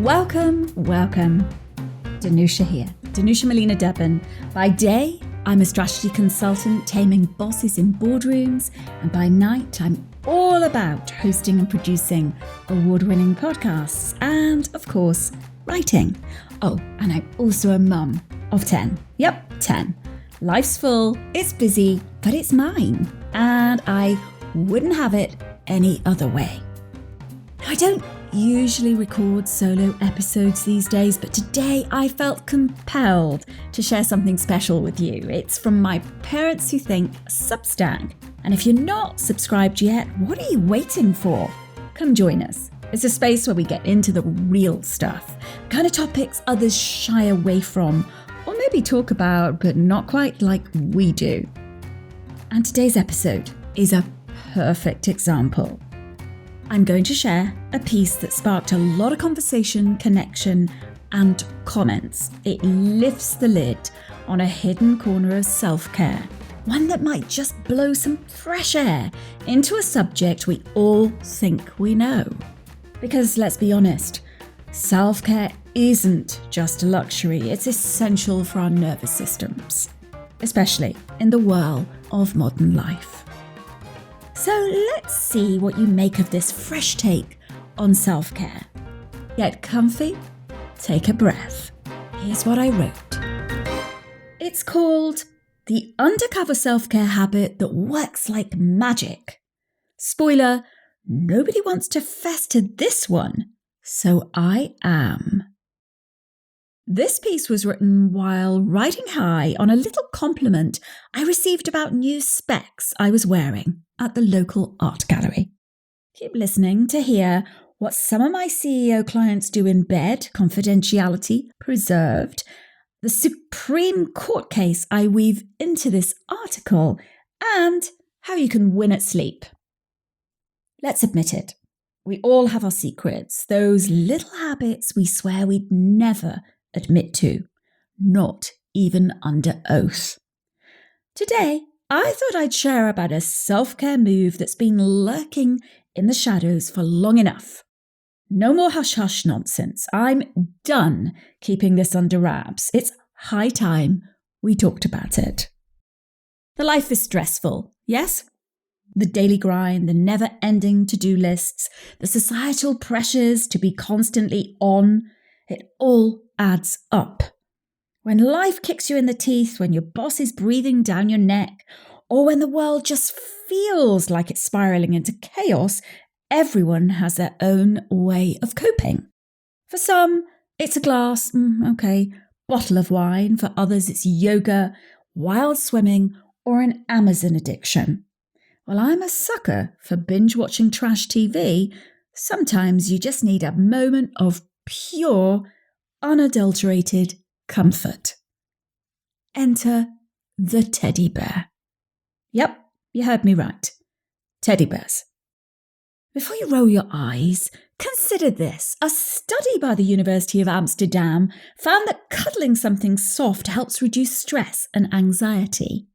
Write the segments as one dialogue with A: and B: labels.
A: Welcome. Danusia here, Danusia Malina-Derben. By day, I'm a strategy consultant taming bosses in boardrooms, and by night, I'm all about hosting and producing award-winning podcasts and, of course, writing. Oh, and I'm also a mum of 10. Yep, 10. Life's full, it's busy, but it's mine, and I wouldn't have it any other way. I don't usually record solo episodes these days, but today I felt compelled to share something special with you. It's from my parents who think Substack. And if you're not subscribed yet, what are you waiting for? Come join us. It's a space where we get into the real stuff, the kind of topics others shy away from, or maybe talk about, but not quite like we do. And today's episode is a perfect example. I'm going to share a piece that sparked a lot of conversation, connection, and comments. It lifts the lid on a hidden corner of self-care, one that might just blow some fresh air into a subject we all think we know. Because let's be honest, self-care isn't just a luxury, it's essential for our nervous systems, especially in the whirl of modern life. So let's see what you make of this fresh take on self-care. Get comfy, take a breath. Here's what I wrote. It's called The Undercover Self-Care Habit That Works Like Magic. Spoiler, nobody wants to fess to this one, so I am. This piece was written while riding high on a little compliment I received about new specs I was wearing at the local art gallery. Keep listening to hear what some of my CEO clients do in bed, confidentiality preserved, the Supreme Court case I weave into this article, and how you can win at sleep. Let's admit it. We all have our secrets, those little habits we swear we'd never admit to, not even under oath. Today, I thought I'd share about a self-care move that's been lurking in the shadows for long enough. No more hush-hush nonsense. I'm done keeping this under wraps. It's high time we talked about it. The life is stressful, yes? The daily grind, the never-ending to-do lists, the societal pressures to be constantly on, it all adds up. When life kicks you in the teeth, when your boss is breathing down your neck, or when the world just feels like it's spiraling into chaos, everyone has their own way of coping. For some, it's a glass, bottle of wine. For others, it's yoga, wild swimming, or an Amazon addiction. Well, I'm a sucker for binge-watching trash TV. Sometimes you just need a moment of pure, unadulterated comfort. Enter the teddy bear. Yep, you heard me right. Teddy bears. Before you roll your eyes, consider this. A study by the University of Amsterdam found that cuddling something soft helps reduce stress and anxiety.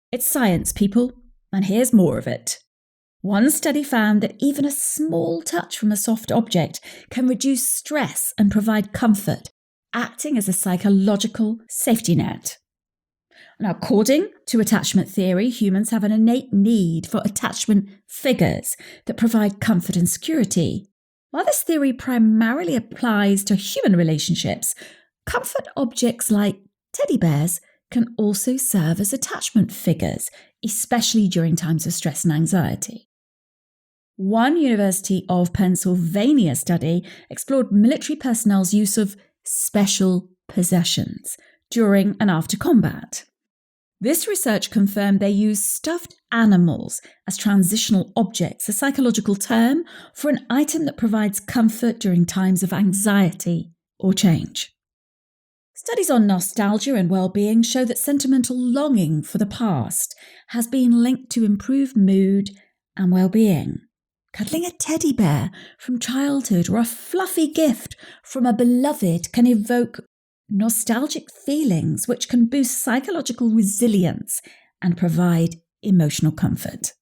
A: It's science, people, and here's more of it. One study found that even a small touch from a soft object can reduce stress and provide comfort, acting as a psychological safety net. Now, according to attachment theory, humans have an innate need for attachment figures that provide comfort and security. While this theory primarily applies to human relationships, comfort objects like teddy bears can also serve as attachment figures, especially during times of stress and anxiety. One University of Pennsylvania study explored military personnel's use of special possessions during and after combat. This research confirmed they use stuffed animals as transitional objects, a psychological term for an item that provides comfort during times of anxiety or change. Studies on nostalgia and well-being show that sentimental longing for the past has been linked to improved mood and well-being. Cuddling a teddy bear from childhood or a fluffy gift from a beloved can evoke nostalgic feelings which can boost psychological resilience and provide emotional comfort.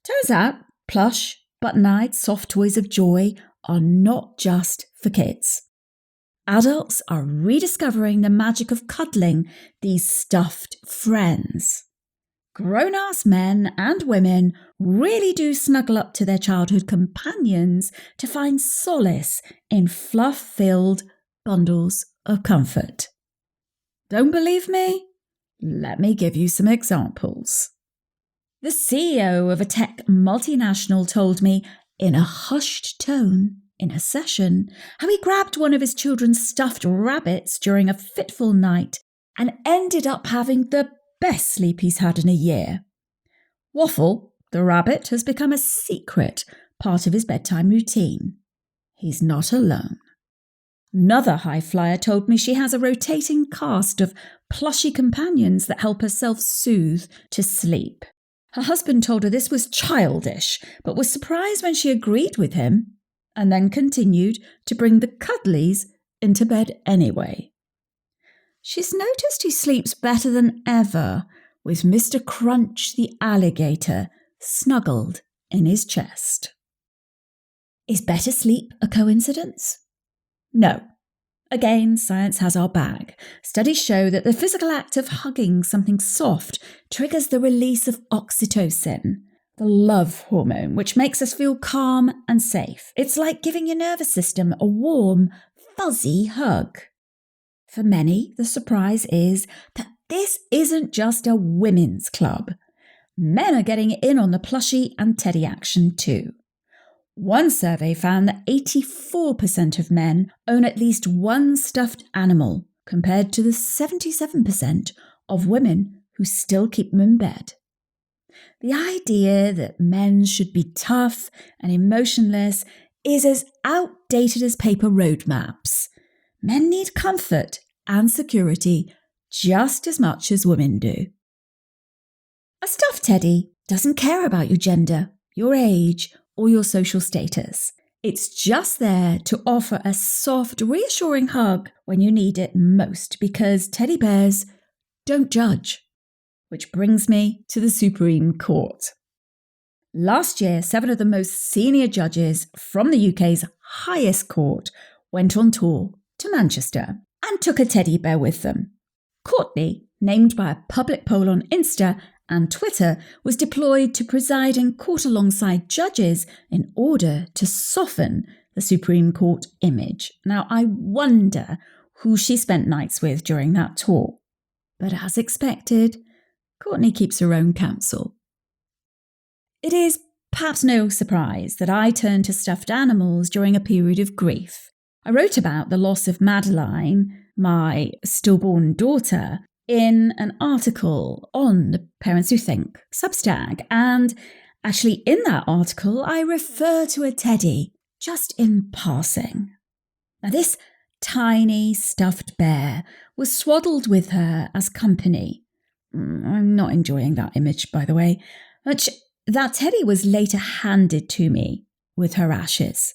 A: Turns out, plush, button-eyed, soft toys of joy are not just for kids. Adults are rediscovering the magic of cuddling these stuffed friends. Grown-ass men and women really do snuggle up to their childhood companions to find solace in fluff-filled bundles of comfort. Don't believe me? Let me give you some examples. The CEO of a tech multinational told me, in a hushed tone, in a session, how he grabbed one of his children's stuffed rabbits during a fitful night and ended up having the best sleep he's had in a year. Waffle, the rabbit, has become a secret part of his bedtime routine. He's not alone. Another high flyer told me she has a rotating cast of plushy companions that help her self-soothe to sleep. Her husband told her this was childish, but was surprised when she agreed with him, and then continued to bring the cuddlies into bed anyway. She's noticed he sleeps better than ever, with Mr. Crunch the alligator snuggled in his chest. Is better sleep a coincidence? No. Again, science has our back. Studies show that the physical act of hugging something soft triggers the release of oxytocin, the love hormone, which makes us feel calm and safe. It's like giving your nervous system a warm, fuzzy hug. For many, the surprise is that this isn't just a women's club. Men are getting in on the plushie and teddy action too. One survey found that 84% of men own at least one stuffed animal, compared to the 77% of women who still keep them in bed. The idea that men should be tough and emotionless is as outdated as paper roadmaps. Men need comfort and security just as much as women do. A stuffed teddy doesn't care about your gender, your age, or your social status. It's just there to offer a soft, reassuring hug when you need it most, because teddy bears don't judge. Which brings me to the Supreme Court. Last year, 7 of the most senior judges from the UK's highest court went on tour to Manchester and took a teddy bear with them. Courtney, named by a public poll on Insta and Twitter, was deployed to preside in court alongside judges in order to soften the Supreme Court image. Now, I wonder who she spent nights with during that tour. But as expected, Courtney keeps her own counsel. It is perhaps no surprise that I turned to stuffed animals during a period of grief. I wrote about the loss of Madeline, my stillborn daughter, in an article on the Parents Who Think Substack. And actually in that article, I refer to a teddy just in passing. Now, this tiny stuffed bear was swaddled with her as company. I'm not enjoying that image, by the way. Which that teddy was later handed to me with her ashes.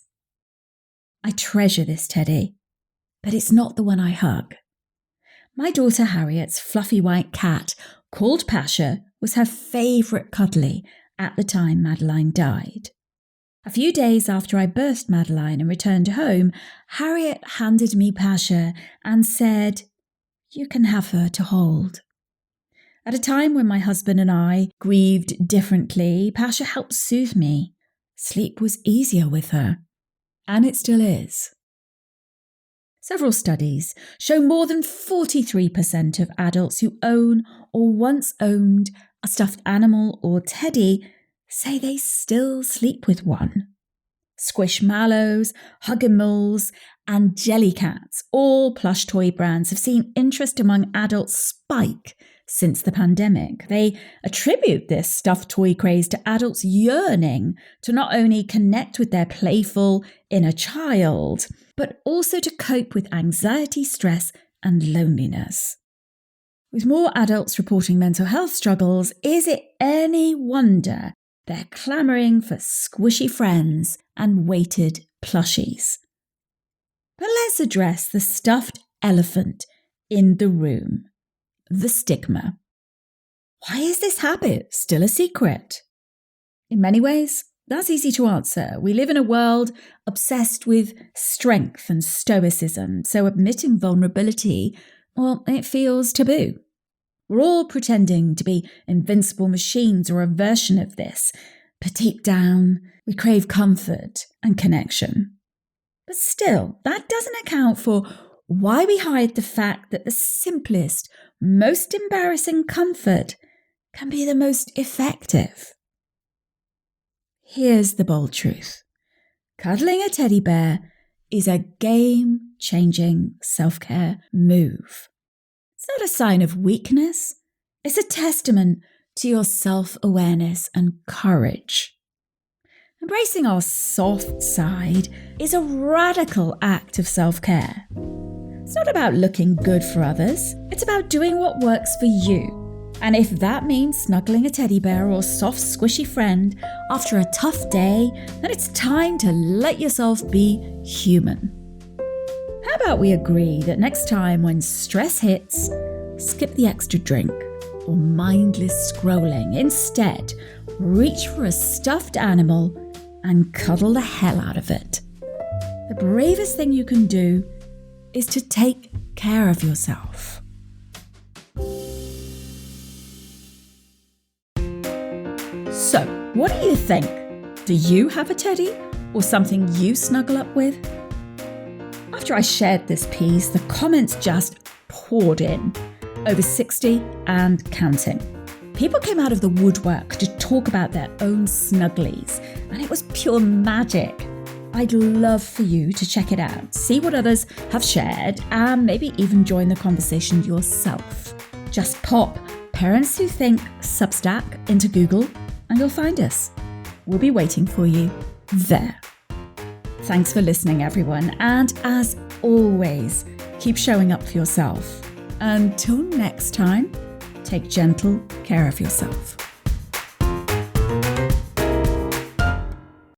A: I treasure this teddy, but it's not the one I hug. My daughter Harriet's fluffy white cat, called Pasha, was her favourite cuddly at the time Madeline died. A few days after I birthed Madeline and returned home, Harriet handed me Pasha and said, "You can have her to hold." At a time when my husband and I grieved differently, Pasha helped soothe me. Sleep was easier with her, and it still is. Several studies show more than 43% of adults who own or once owned a stuffed animal or teddy say they still sleep with one. Squishmallows, Huggimals, and Jellycats, all plush toy brands, have seen interest among adults spike since the pandemic. They attribute this stuffed toy craze to adults yearning to not only connect with their playful inner child, but also to cope with anxiety, stress, and loneliness. With more adults reporting mental health struggles, is it any wonder they're clamouring for squishy friends and weighted plushies? But let's address the stuffed elephant in the room, the stigma. Why is this habit still a secret? In many ways, That's easy to answer. We live in a world obsessed with strength and stoicism, so admitting vulnerability, well, it feels taboo. We're all pretending to be invincible machines or a version of this, but deep down, we crave comfort and connection. But still, that doesn't account for why we hide the fact that the simplest, most embarrassing comfort can be the most effective. Here's the bold truth. Cuddling a teddy bear is a game-changing self-care move. It's not a sign of weakness. It's a testament to your self-awareness and courage. Embracing our soft side is a radical act of self-care. It's not about looking good for others. It's about doing what works for you. And if that means snuggling a teddy bear or soft, squishy friend after a tough day, then it's time to let yourself be human. How about we agree that next time when stress hits, skip the extra drink or mindless scrolling. Instead, reach for a stuffed animal and cuddle the hell out of it. The bravest thing you can do is to take care of yourself. So, what do you think? Do you have a teddy or something you snuggle up with? After I shared this piece, the comments just poured in, over 60 and counting. People came out of the woodwork to talk about their own snugglies, and it was pure magic. I'd love for you to check it out, see what others have shared, and maybe even join the conversation yourself. Just pop Parents Who Think Substack into Google and you'll find us. We'll be waiting for you there. Thanks for listening, everyone, and as always, keep showing up for yourself. Until next time, take gentle care of yourself.